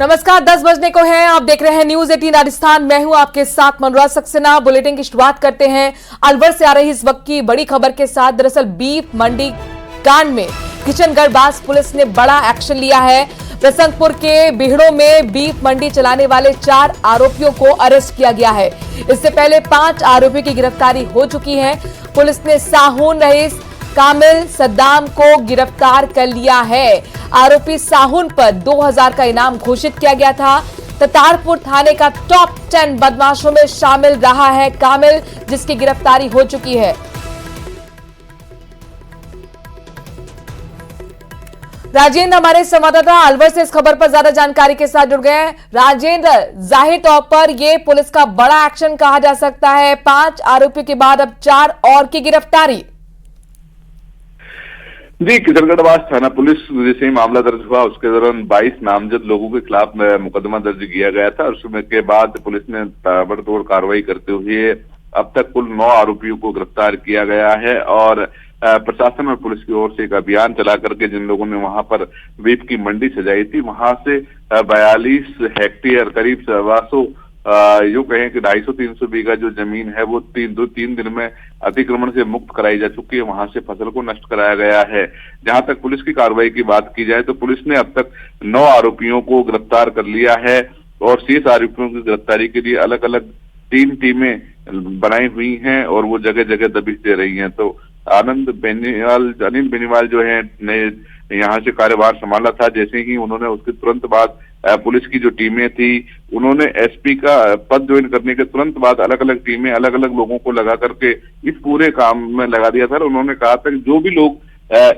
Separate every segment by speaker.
Speaker 1: नमस्कार, 10 बजने को है। आप देख रहे हैं न्यूज 18 राजस्थान। मैं हूं आपके साथ मनोराज सक्सेना। बुलेटिन की शुरुआत करते हैं अलवर से आ रही इस वक्त की बड़ी खबर के साथ। दरअसल बीफ मंडी कांड में किशनगढ़ बास पुलिस ने बड़ा एक्शन लिया है। प्रसंगपुर के बिहड़ों में बीफ मंडी चलाने वाले 4 आरोपियों को अरेस्ट किया गया है। इससे पहले 5 आरोपियों की गिरफ्तारी हो चुकी है। पुलिस ने साहून रईस कामिल सद्दाम को गिरफ्तार कर लिया है। आरोपी साहुन पर 2000 का इनाम घोषित किया गया था। ततारपुर थाने का टॉप 10 बदमाशों में शामिल रहा है कामिल, जिसकी गिरफ्तारी हो चुकी है। राजेंद्र हमारे संवाददाता अलवर से इस खबर पर ज्यादा जानकारी के साथ जुड़ गए हैं। राजेंद्र, जाहिर तौर पर यह पुलिस का बड़ा एक्शन कहा जा सकता है। 5 आरोपियों के बाद अब 4 और की गिरफ्तारी।
Speaker 2: जी, किशनगढ़ थाना पुलिस जैसे ही मामला दर्ज हुआ उसके दौरान 22 नामजद लोगों के खिलाफ मुकदमा दर्ज किया गया था। उसमें के बाद पुलिस ने ताबड़तोड़ कार्रवाई करते हुए अब तक कुल 9 आरोपियों को गिरफ्तार किया गया है। और प्रशासन और पुलिस की ओर से एक अभियान चला करके जिन लोगों ने वहां पर बीफ की मंडी सजाई थी, वहां से 42 हेक्टेयर करीब 125 यूं कहें कि 250-300 बीघा जो जमीन है वो 3 दिन में अतिक्रमण से मुक्त कराई जा चुकी है। वहां से फसल को नष्ट कराया गया है। जहां तक पुलिस की कार्रवाई की बात की जाए तो पुलिस ने अब तक 9 आरोपियों को गिरफ्तार कर लिया है और शेष आरोपियों की गिरफ्तारी के लिए अलग अलग 3 टीमें बनाई हुई हैं और वो जगह जगह दबिश दे रही हैं। तो अनिल बेनीवाल जो है ने यहाँ से कार्यभार संभाला था। जैसे ही उन्होंने उसके तुरंत बाद पुलिस की जो टीमें थी उन्होंने एसपी का पद ज्वाइन करने के तुरंत बाद अलग अलग टीमें अलग अलग लोगों को लगा करके इस पूरे काम में लगा दिया था। उन्होंने कहा था कि जो भी लोग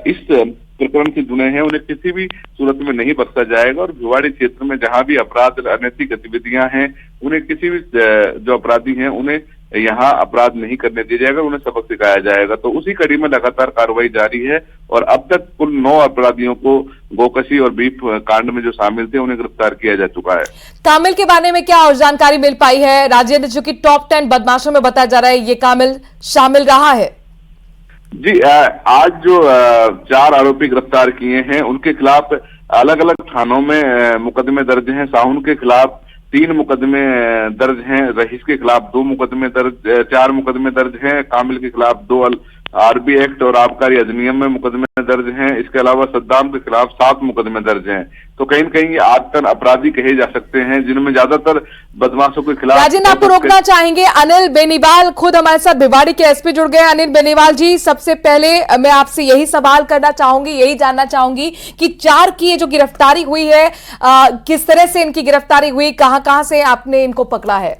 Speaker 2: इस प्रकरण से जुड़े हैं उन्हें किसी भी सूरत में नहीं बख्शा जाएगा और भिवाड़ी क्षेत्र में जहां भी अपराध अनैतिक गतिविधियां हैं उन्हें किसी भी जो अपराधी हैं उन्हें यहाँ अपराध नहीं करने दिया जाएगा, उन्हें सबक सिखाया जाएगा। तो उसी कड़ी में लगातार कार्रवाई जारी है और अब तक कुल 9 अपराधियों को गोकशी और बीफ कांड में जो शामिल थे उन्हें गिरफ्तार किया जा चुका है। कामिल के बारे में क्या और जानकारी मिल पाई है राजेंद्र, जो कि टॉप 10 बदमाशों में बताया जा रहा है ये कामिल शामिल रहा है? जी, आज जो 4 आरोपी गिरफ्तार किए हैं उनके खिलाफ अलग अलग थानों में मुकदमे दर्ज हैं। साहुन के खिलाफ 3 मुकदमे दर्ज हैं, रईस के खिलाफ 2 मुकदमे दर्ज 4 मुकदमे दर्ज हैं, कामिल के खिलाफ 2 आरबी एक्ट और आबकारी अधिनियम में मुकदमे दर्ज हैं। इसके अलावा सद्दाम के खिलाफ 7 मुकदमे दर्ज हैं। तो कहीं न कहीं ये आदतन अपराधी कहे जा सकते हैं जिनमें ज्यादातर बदमाशों के खिलाफ। राजेंद्र, आपको रोकना चाहेंगे। अनिल बेनीवाल खुद हमारे साथ भिवाड़ी के एसपी जुड़ गए। अनिल बेनीवाल जी, सबसे पहले मैं आपसे यही सवाल करना चाहूंगी, यही जानना चाहूंगी कि 4 की ये जो गिरफ्तारी हुई है किस तरह से इनकी गिरफ्तारी हुई, कहां से आपने इनको पकड़ा है?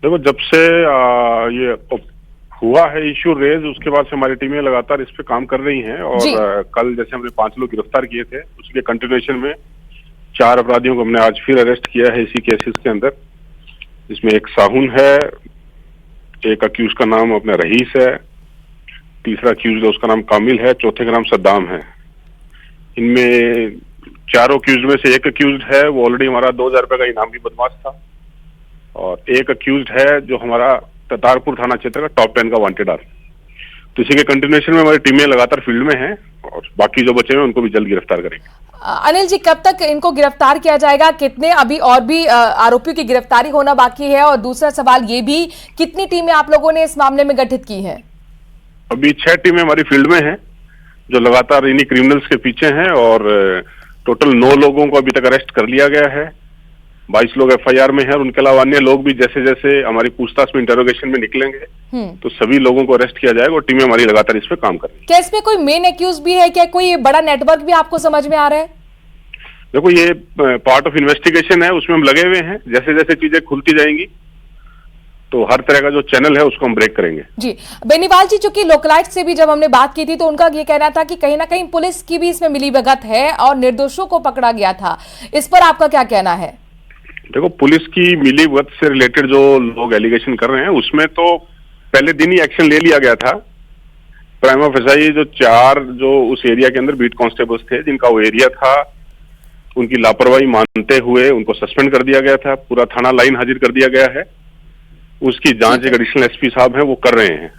Speaker 3: देखो, जब से ये हुआ है इश्यू रेज, उसके बाद से हमारी टीमें लगातार इस पे काम कर रही हैं और कल जैसे हमने 5 लोग गिरफ्तार किए थे उसके कंटिन्यूएशन में 4 अपराधियों को हमने आज फिर अरेस्ट किया है इसी केसेस के अंदर। इसमें एक साहुन है, एक अक्यूज का नाम अपना रईस है, तीसरा अक्यूज है उसका नाम कामिल है, चौथे का नाम सद्दाम है। इनमें 4 अक्यूज में से एक अक्यूज है वो ऑलरेडी हमारा 2000 रुपए का इनामी बदमाश था और एक अक्यूज है जो हमारा ततारपुर थाना क्षेत्र का टॉप 10 का वांटेड आर। तो इसी के कंटिन्यूएशन में हमारी टीमें लगातार फील्ड में हैं और बाकी जो बचे हैं उनको भी जल्द गिरफ्तार करेंगे।
Speaker 1: अनिल जी, कब तक इनको गिरफ्तार किया जाएगा? कितने अभी और भी आरोपियों की गिरफ्तारी होना बाकी है? और दूसरा सवाल ये भी, कितनी टीमें आप लोगों ने इस मामले में गठित की है?
Speaker 3: अभी 6 टीमें हमारी फील्ड में हैं जो लगातार इन्हीं क्रिमिनल्स के पीछे हैं और टोटल 9 लोगों को अभी तक अरेस्ट कर लिया गया है। 22 लोग एफआईआर में हैं और उनके अलावा अन्य लोग भी जैसे जैसे हमारी पूछताछ में इंटरोगेशन में निकलेंगे तो सभी लोगों को अरेस्ट किया जाएगा और टीमें हमारी लगातार इस पे काम कर रही है।
Speaker 1: क्या इसमें कोई मेन एक्यूज भी है? क्या कोई बड़ा नेटवर्क भी आपको समझ में आ रहा है?
Speaker 3: देखो, ये पार्ट ऑफ इन्वेस्टिगेशन है, उसमें हम लगे हुए हैं। जैसे जैसे चीजें खुलती जाएंगी तो हर तरह का जो चैनल है उसको हम ब्रेक करेंगे।
Speaker 1: जी, बेनीवाल जी, चूंकि लोकलाइट से भी जब हमने बात की थी तो उनका ये कहना था कि कहीं ना कहीं पुलिस की भी इसमें मिलीभगत है और निर्दोषों को पकड़ा गया था। इस पर आपका क्या कहना है?
Speaker 3: देखो, पुलिस की मिलीभगत से रिलेटेड जो लोग एलिगेशन कर रहे हैं उसमें तो पहले दिन ही एक्शन ले लिया गया था। प्राइमा फेसाई जो 4 जो उस एरिया के अंदर बीट कांस्टेबल्स थे जिनका वो एरिया था, उनकी लापरवाही मानते हुए उनको सस्पेंड कर दिया गया था। पूरा थाना लाइन हाजिर कर दिया गया है। उसकी जांच एक एडिशनल एसपी साहब हैं वो कर रहे हैं।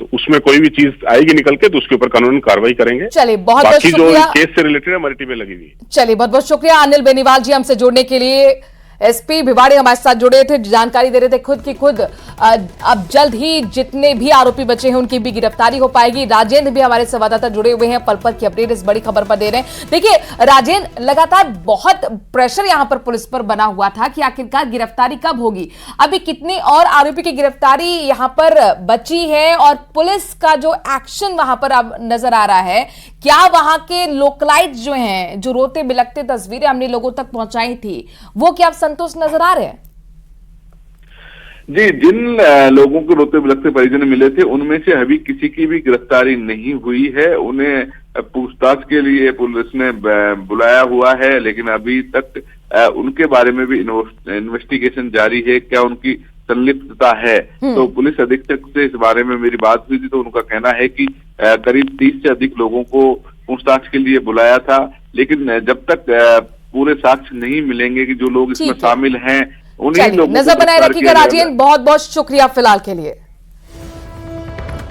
Speaker 3: तो उसमें कोई भी चीज आएगी निकल के तो उसके ऊपर कानूनी कार्रवाई करेंगे।
Speaker 1: चलिए बहुत बहुत
Speaker 3: बाकी जो
Speaker 1: शुक्रिया।
Speaker 3: केस से रिलेटेड है हमारी टीमें लगी हुई है।
Speaker 1: चलिए बहुत बहुत शुक्रिया अनिल बेनीवाल जी हमसे जुड़ने के लिए। एसपी भिवाड़ी हमारे साथ जुड़े थे, जानकारी दे रहे थे खुद की खुद। अब जल्द ही जितने भी आरोपी बचे हैं उनकी भी गिरफ्तारी हो पाएगी। राजेंद्र भी हमारे संवाददाता जुड़े हुए हैं, पल पल की अपडेट इस बड़ी खबर पर दे रहे हैं। देखिए राजेंद्र, लगातार बहुत प्रेशर यहां पर पुलिस पर बना हुआ था कि आखिरकार गिरफ्तारी कब होगी। अभी कितने और आरोपी की गिरफ्तारी यहां पर बची है और पुलिस का जो एक्शन वहां पर अब नजर आ रहा है, क्या वहां के लोकलाइट जो हैं, जो रोते बिलखते तस्वीरें हमने लोगों तक पहुंचाई थी, वो क्या संतुष्ट नजर आ रहे हैं?
Speaker 2: जी, जिन लोगों को रोते बिलखते परिजन मिले थे उनमें से अभी किसी की भी गिरफ्तारी नहीं हुई है। उन्हें पूछताछ के लिए पुलिस ने बुलाया हुआ है, लेकिन अभी तक उनके बारे में भी इन्वेस्टिगेशन जारी है, क्या उनकी संलिप्तता है। तो पुलिस अधीक्षक से इस बारे में मेरी बात हुई थी, तो उनका कहना है कि करीब 30 से अधिक लोगों को पूछताछ के लिए बुलाया था, लेकिन जब तक पूरे साक्ष्य नहीं मिलेंगे कि जो लोग इसमें शामिल हैं उन्हीं लोगों को
Speaker 1: नजर बनाए रखिएगा। राजेंद्र बहुत बहुत शुक्रिया फिलहाल के लिए।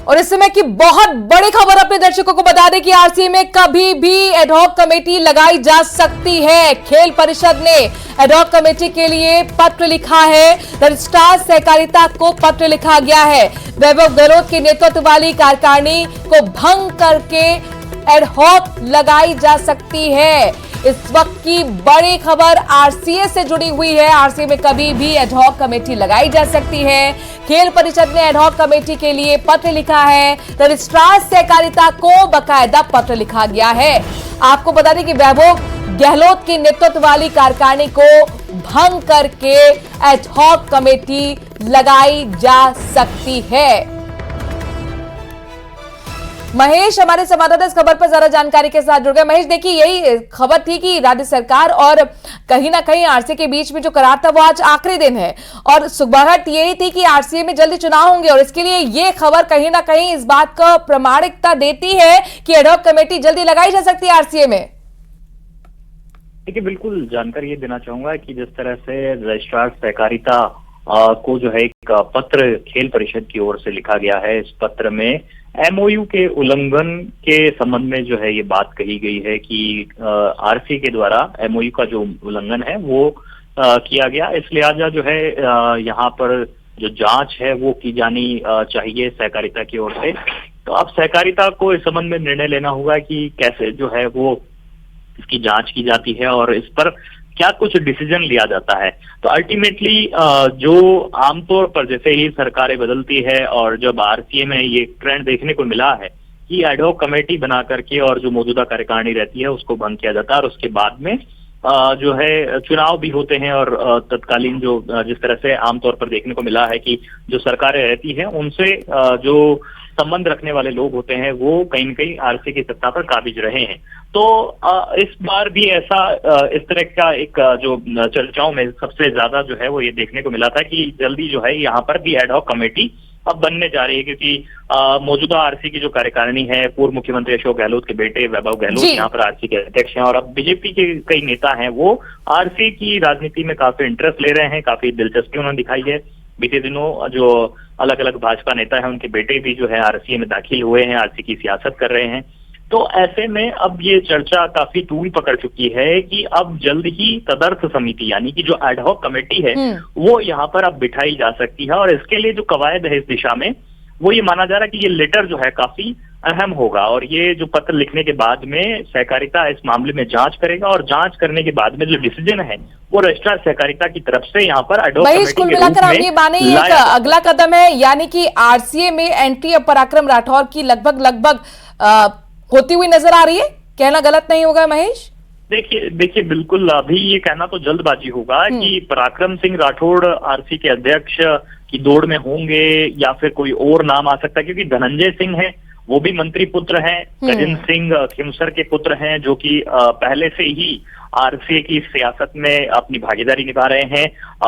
Speaker 1: और इस समय की बहुत बड़ी खबर अपने दर्शकों को बता दें कि आरसीए में कभी भी एडहॉक कमेटी लगाई जा सकती है। खेल परिषद ने एडहॉक कमेटी के लिए पत्र लिखा है, रजिस्ट्रार सहकारिता को पत्र लिखा गया है। वैभव गहलोत के नेतृत्व वाली कार्यकारिणी को भंग करके एडहॉक लगाई जा सकती है। इस वक्त की बड़ी खबर आरसीए से जुड़ी हुई है। आरसीए में कभी भी एडहॉक कमेटी लगाई जा सकती है। खेल परिषद ने एडहॉक कमेटी के लिए पत्र लिखा है, रजिस्ट्रार सहकारिता को बकायदा पत्र लिखा गया है। आपको बता दें कि वैभव गहलोत के नेतृत्व वाली कार्यकारिणी को भंग करके एडहॉक कमेटी लगाई जा सकती है। महेश हमारे संवाददाता इस खबर पर ज्यादा जानकारी के साथ जुड़ गए। महेश, देखिए यही खबर थी कि राज्य सरकार और कहीं ना कहीं आरसीए के बीच में जो करार था वो आज आखिरी दिन है और सुबहट यही थी कि आरसीए में जल्दी चुनाव होंगे और इसके लिए ये खबर कहीं ना कहीं इस बात का प्रामाणिकता देती है कि एडहॉक कमेटी जल्दी लगाई जा सकती है आरसीए में।
Speaker 4: देखिए बिल्कुल जानकारी ये देना चाहूंगा कि जिस तरह से रजिस्ट्रार सहकारिता को जो है एक पत्र खेल परिषद की ओर से लिखा गया है, इस पत्र में एमओयू के उल्लंघन के संबंध में जो है ये बात कही गई है कि आरसीए के द्वारा एमओयू का जो उल्लंघन है वो किया गया। इस लिहाजा जो है यहाँ पर जो जांच है वो की जानी चाहिए सहकारिता की ओर से। तो अब सहकारिता को इस संबंध में निर्णय लेना होगा कि कैसे जो है वो इसकी जांच की जाती है और इस पर क्या कुछ डिसीजन लिया जाता है। तो अल्टीमेटली जो आमतौर पर जैसे ही सरकारें बदलती है और जब आरसीए में ये ट्रेंड देखने को मिला है कि एडहॉक कमेटी बना करके और जो मौजूदा कार्यकारिणी रहती है उसको भंग किया जाता है और उसके बाद में जो है चुनाव भी होते हैं और तत्कालीन जो जिस तरह से आमतौर पर देखने को मिला है कि जो सरकारें रहती हैं उनसे जो संबंध रखने वाले लोग होते हैं वो कहीं न कहीं आरसीए की सत्ता पर काबिज रहे हैं। तो इस बार भी ऐसा इस तरह का एक जो चर्चाओं में सबसे ज्यादा जो है वो ये देखने को मिला था कि जल्दी जो है यहाँ पर भी एडहॉक कमेटी अब बनने जा रही है, क्योंकि मौजूदा आरसीए की जो कार्यकारिणी है, पूर्व मुख्यमंत्री अशोक गहलोत के बेटे वैभव गहलोत यहाँ पर आरसीए के अध्यक्ष हैं और अब बीजेपी के कई नेता हैं वो आरसीए की राजनीति में काफी इंटरेस्ट ले रहे हैं, काफी दिलचस्पी उन्होंने दिखाई है। बीते दिनों जो अलग अलग भाजपा नेता हैं उनके बेटे भी जो है आरसीए में दाखिल हुए हैं, आरसीए की सियासत कर रहे हैं। तो ऐसे में अब ये चर्चा काफी तूल पकड़ चुकी है कि अब जल्द ही तदर्थ समिति यानी कि जो एडहॉक कमेटी है वो यहाँ पर अब बिठाई जा सकती है और इसके लिए जो कवायद है इस दिशा में वो ये माना जा रहा है कि ये लेटर जो है काफी अहम होगा और ये जो पत्र लिखने के बाद में सहकारिता इस मामले में जांच करेगा और जांच करने के बाद में जो डिसीजन है वो रजिस्ट्रार सहकारिता की तरफ से यहाँ पर एडहॉक कमेटी
Speaker 1: कुल मिलाकर आप ये माने एक अगला कदम है, यानी कि आरसीए में एंट्री पराक्रम राठौर की लगभग होती हुई नजर आ रही है। कहना गलत नहीं होगा महेश?
Speaker 4: देखिए बिल्कुल अभी ये कहना तो जल्दबाजी होगा कि पराक्रम सिंह राठौड़ आरसीए के अध्यक्ष की दौड़ में होंगे या फिर कोई और नाम आ सकता है, क्योंकि धनंजय सिंह है वो भी मंत्री पुत्र हैं, गजेंद्र सिंह खिमसर के पुत्र हैं जो कि पहले से ही आरसीए की सियासत में अपनी भागीदारी निभा रहे हैं।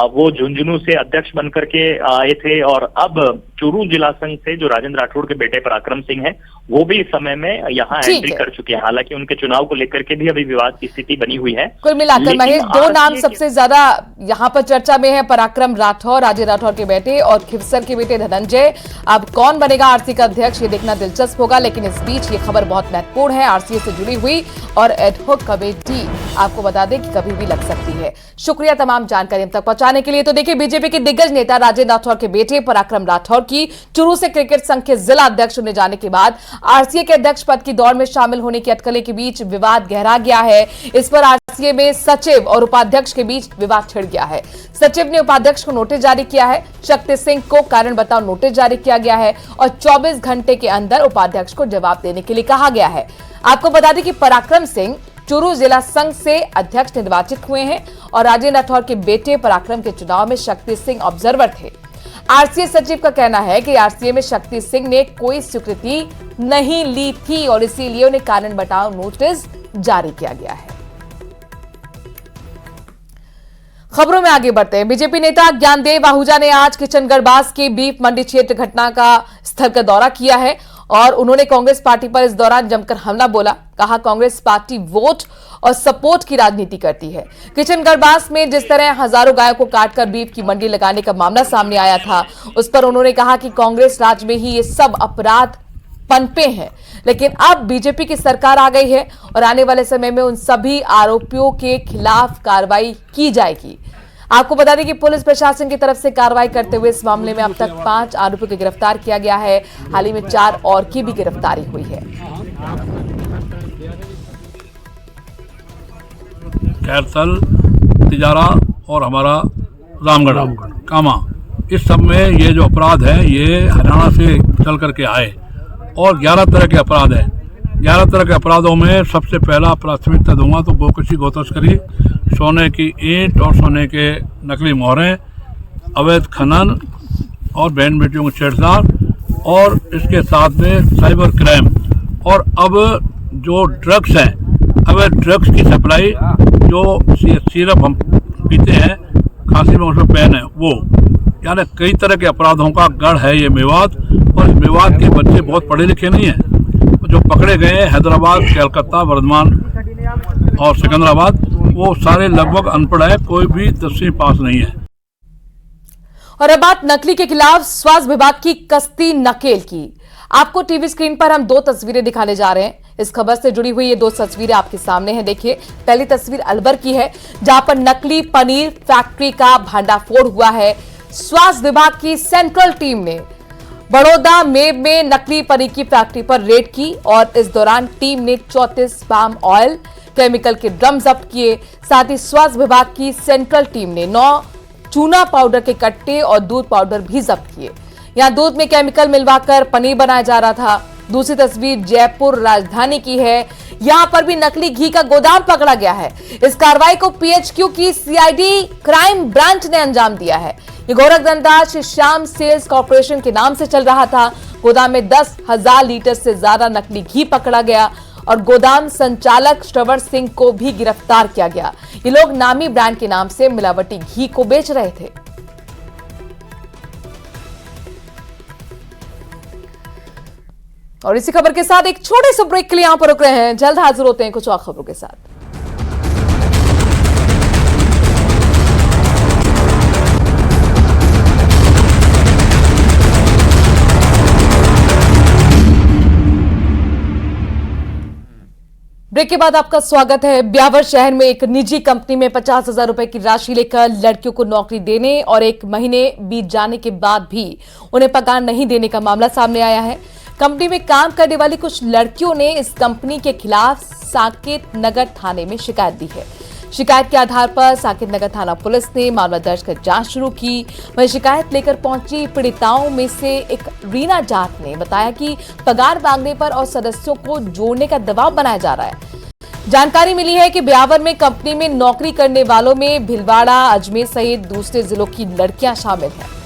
Speaker 4: वो झुंझुनू से अध्यक्ष बनकर के आए थे और अब चूरू जिला संघ से जो राजेंद्र राठौड़ के बेटे पराक्रम सिंह है, वो भी इस समय में यहाँ एंट्री कर चुके हैं। हालांकि उनके चुनाव को लेकर के भी अभी विवाद की स्थिति बनी हुई है।
Speaker 1: कुल मिलाकर महेश, दो नाम सबसे ज्यादा यहाँ पर चर्चा में है, पराक्रम राठौर, राजेंद्र राठौर के बेटे, और खिवसर के बेटे धनंजय। अब कौन बनेगा आरसीए का अध्यक्ष, ये देखना दिलचस्प होगा। लेकिन इस बीच ये खबर बहुत महत्वपूर्ण है, आरसीए से जुड़ी हुई, और एडहॉक कमेटी आपको बता दें कि कभी भी लग सकती है। शुक्रिया तमाम जानकारी हम तक पहुंचाने के लिए। तो देखिए, बीजेपी के दिग्गज नेता राजेंद्र राठौर के बेटे पराक्रम राठौर की चूरू से क्रिकेट संघ के जिला अध्यक्ष चुने जाने के बाद आरसीए के अध्यक्ष पद की दौड़ में शामिल होने की अटकलें के बीच विवाद गहरा गया है। इस पर आरसीए में सचिव और उपाध्यक्ष के बीच विवाद छिड़ गया है। सचिव ने उपाध्यक्ष को नोटिस जारी किया है, शक्ति सिंह को कारण बताओ नोटिस जारी किया गया है, और 24 घंटे के अंदर उपाध्यक्ष को जवाब देने के लिए कहा गया है। आपको बता दें कि पराक्रम सिंह चूरू जिला संघ से अध्यक्ष निर्वाचित हुए हैं, और राजेंद्र राठौर के बेटे पराक्रम के चुनाव में शक्ति सिंह ऑब्जर्वर थे। आरसीए सचिव का कहना है कि आरसीए में शक्ति सिंह ने कोई स्वीकृति नहीं ली थी, और इसीलिए उन्हें कारण बताओ नोटिस जारी किया गया है। खबरों में आगे बढ़ते हैं। बीजेपी नेता ज्ञानदेव आहूजा ने आज किशनगढ़ की बीफ मंडी क्षेत्र घटना का स्थल का दौरा किया है, और उन्होंने कांग्रेस पार्टी पर इस दौरान जमकर हमला बोला। कहा, कांग्रेस पार्टी वोट और सपोर्ट की राजनीति करती है। किशनगढ़ में जिस तरह हजारों गायों को काटकर बीफ की मंडी लगाने का मामला सामने आया था, उस पर उन्होंने कहा कि कांग्रेस राज में ही ये सब अपराध पनपे हैं, लेकिन अब बीजेपी की सरकार आ गई है और आने वाले समय में उन सभी आरोपियों के खिलाफ कार्रवाई की जाएगी। आपको बता दें कि पुलिस प्रशासन की तरफ से कार्रवाई करते हुए इस मामले में अब तक 5 आरोपियों को गिरफ्तार किया गया है। हाल ही में 4 और की भी गिरफ्तारी हुई है।
Speaker 5: खैरसल, तिजारा और हमारा रामगढ़ कामा, इस सब में ये जो अपराध है ये हरियाणा से चल करके आए, और 11 तरह के अपराध है। 11 तरह के अपराधों में सबसे पहला प्राथमिकता दूंगा तो बोकसी, गोतस्करी, सोने की ईंट और सोने के नकली मोहरें, अवैध खनन और बहन बेटियों को छेड़छाड़, और इसके साथ में साइबर क्राइम, और अब जो ड्रग्स हैं, अवैध ड्रग्स की सप्लाई, जो सिरप हम पीते हैं, खांसी में उसमें पेन है वो, यानी कई तरह के अपराधों का गढ़ है ये मेवात। और इस मेवात के बच्चे बहुत पढ़े लिखे नहीं हैं, जो पकड़े गए हैं हैदराबाद, कलकत्ता, वर्धमान और सिकंदराबाद, वो सारे लगभग अनपढ़ है, कोई भी 10वीं पास नहीं है।
Speaker 1: और अब बात नकली के खिलाफ स्वास्थ्य विभाग की कस्ती नकेल की। आपको टीवी स्क्रीन पर हम 2 तस्वीरें दिखाने जा रहे हैं। इस खबर से जुड़ी हुई ये 2 तस्वीरें आपके सामने हैं। देखिए, पहली तस्वीर अलवर की है, जहां पर नकली पनीर फैक्ट्री का भांडाफोड़ हुआ है। स्वास्थ्य विभाग की सेंट्रल टीम ने बड़ौदा में नकली पनीर की फैक्ट्री पर रेड की, और इस दौरान टीम ने 34 पाम ऑयल केमिकल के ड्रम जब्त किए। साथ ही स्वास्थ्य विभाग की सेंट्रल टीम ने 9 चूना पाउडर के कट्टे और दूध पाउडर भी जब्त किए। यहां दूध में केमिकल मिलवाकर पनीर बनाया जा रहा था। दूसरी तस्वीर जयपुर राजधानी की है, यहां पर भी नकली घी का गोदाम पकड़ा गया है। इस कार्रवाई को पीएचक्यू की सीआईडी क्राइम ब्रांच ने अंजाम दिया है। ये गोरखधंधा श्याम सेल्स कॉर्पोरेशन के नाम से चल रहा था। गोदाम में 10,000 लीटर से ज्यादा नकली घी पकड़ा गया, और गोदाम संचालक श्रवण सिंह को भी गिरफ्तार किया गया। ये लोग नामी ब्रांड के नाम से मिलावटी घी को बेच रहे थे। और इसी खबर के साथ एक छोटे से ब्रेक के लिए यहां पर रुक रहे हैं। जल्द हाजिर होते हैं कुछ और खबरों के साथ। ब्रेक के बाद आपका स्वागत है। ब्यावर शहर में एक निजी कंपनी में 50,000 रुपए की राशि लेकर लड़कियों को नौकरी देने और 1 महीने बीत जाने के बाद भी उन्हें पगार नहीं देने का मामला सामने आया है। कंपनी में काम करने वाली कुछ लड़कियों ने इस कंपनी के खिलाफ साकेत नगर थाने में शिकायत दी है। शिकायत के आधार पर साकेत नगर थाना पुलिस ने मामला दर्ज कर जांच शुरू की। वहीं शिकायत लेकर पहुंची पीड़िताओं में से एक रीना जाट ने बताया कि पगार मांगने पर और सदस्यों को जोड़ने का दबाव बनाया जा रहा है। जानकारी मिली है कि ब्यावर में कंपनी में नौकरी करने वालों में भिलवाड़ा, अजमेर सहित दूसरे जिलों की लड़कियां शामिल हैं।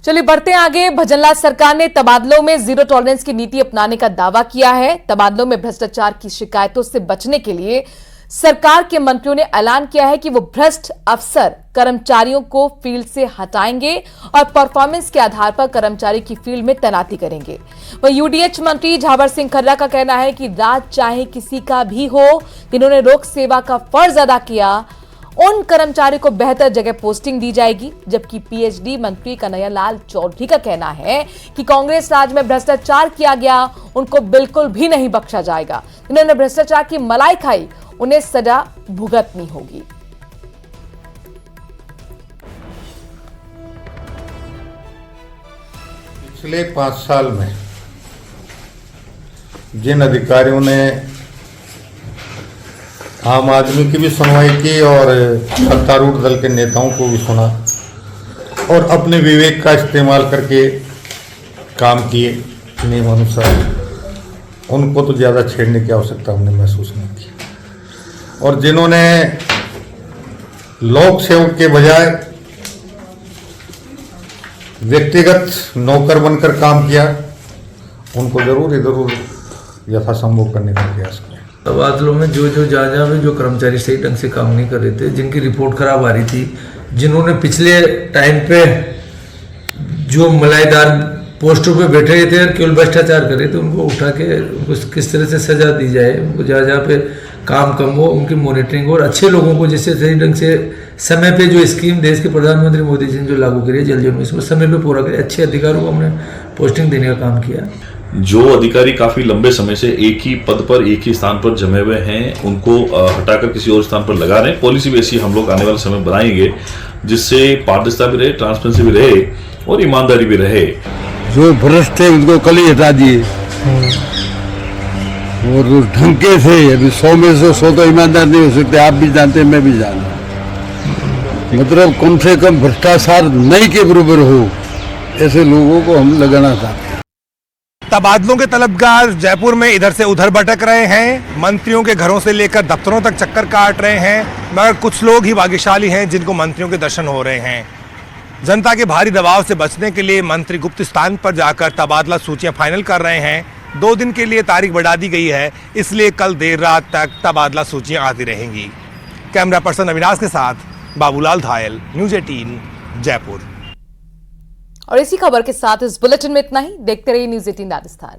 Speaker 1: चलिए बढ़ते हैं आगे। भजनलाल सरकार ने तबादलों में जीरो टॉलरेंस की नीति अपनाने का दावा किया है। तबादलों में भ्रष्टाचार की शिकायतों से बचने के लिए सरकार के मंत्रियों ने ऐलान किया है कि वो भ्रष्ट अफसर कर्मचारियों को फील्ड से हटाएंगे और परफॉर्मेंस के आधार पर कर्मचारी की फील्ड में तैनाती करेंगे। वह यूडीएच मंत्री झावर सिंह खर्रा का कहना है कि राज चाहे किसी का भी हो, जिन्होंने लोक सेवा का फर्ज अदा किया, उन कर्मचारियों को बेहतर जगह पोस्टिंग दी जाएगी। जबकि पीएचडी मंत्री कन्हैयालाल चौधरी का कहना है कि कांग्रेस राज में भ्रष्टाचार किया गया, उनको बिल्कुल भी नहीं बख्शा जाएगा। जिन्होंने भ्रष्टाचार की मलाई खाई, उन्हें सजा भुगतनी होगी।
Speaker 6: पिछले 5 साल में जिन अधिकारियों ने आम आदमी की भी सुनवाई की और सत्तारूढ़ दल के नेताओं को भी सुना और अपने विवेक का इस्तेमाल करके काम किए नियमानुसार, उनको तो ज़्यादा छेड़ने की आवश्यकता हमने महसूस नहीं की। और जिन्होंने लोक सेवक के बजाय व्यक्तिगत नौकर बनकर काम किया, उनको जरूर यथासंभव करने का प्रयास किया।
Speaker 7: तबादलों में जो जहाँ में जो कर्मचारी सही ढंग से काम नहीं कर रहे थे, जिनकी रिपोर्ट खराब आ रही थी, जिन्होंने पिछले टाइम पे जो मलाईदार पोस्टों पे बैठे हुए थे और केवल भ्रष्टाचार कर रहे थे, उनको उठा के उनको किस तरह से सजा दी जाए, उनको जहाँ पे काम कम हो उनकी मॉनिटरिंग हो और अच्छे लोगों को जिससे सही ढंग से समय पे जो स्कीम देश के प्रधानमंत्री मोदी जी ने जो लागू करी है जल जीवन मिशन, समय पे पूरा करें। अच्छे अधिकारियों को हमने पोस्टिंग देने का काम किया।
Speaker 8: जो अधिकारी काफी लंबे समय से एक ही पद पर एक ही स्थान पर जमे हुए हैं, उनको हटाकर किसी और स्थान पर लगा रहे हैं। पॉलिसी भी ऐसी हम लोग आने वाले समय बनाएंगे जिससे पारदर्शिता भी रहे, ट्रांसपेरेंसी भी रहे और ईमानदारी भी रहे।
Speaker 9: जो भ्रष्ट है उनको कल ही हटा दिए और ढंके से, अभी 100 में से 100 तो ईमानदार नहीं हो सकते, आप भी जानते हैं, मैं भी जानता। मतलब कम से कम भ्रष्टाचार नहीं के बराबर हो, ऐसे लोगों को हम लगाना चाहते हैं।
Speaker 10: तबादलों के तलबगार जयपुर में इधर से उधर भटक रहे हैं, मंत्रियों के घरों से लेकर दफ्तरों तक चक्कर काट रहे हैं, मगर कुछ लोग ही भाग्यशाली हैं जिनको मंत्रियों के दर्शन हो रहे हैं। जनता के भारी दबाव से बचने के लिए मंत्री गुप्त स्थान पर जाकर तबादला सूचियां फाइनल कर रहे हैं। 2 दिन के लिए तारीख बढ़ा दी गई है, इसलिए कल देर रात तक तबादला सूचियां आती रहेंगी। कैमरा पर्सन अविनाश के साथ बाबूलाल धायल, न्यूज़ 18 जयपुर।
Speaker 1: और इसी खबर के साथ इस बुलेटिन में इतना ही। देखते रहिए न्यूज़ 18 राजस्थान।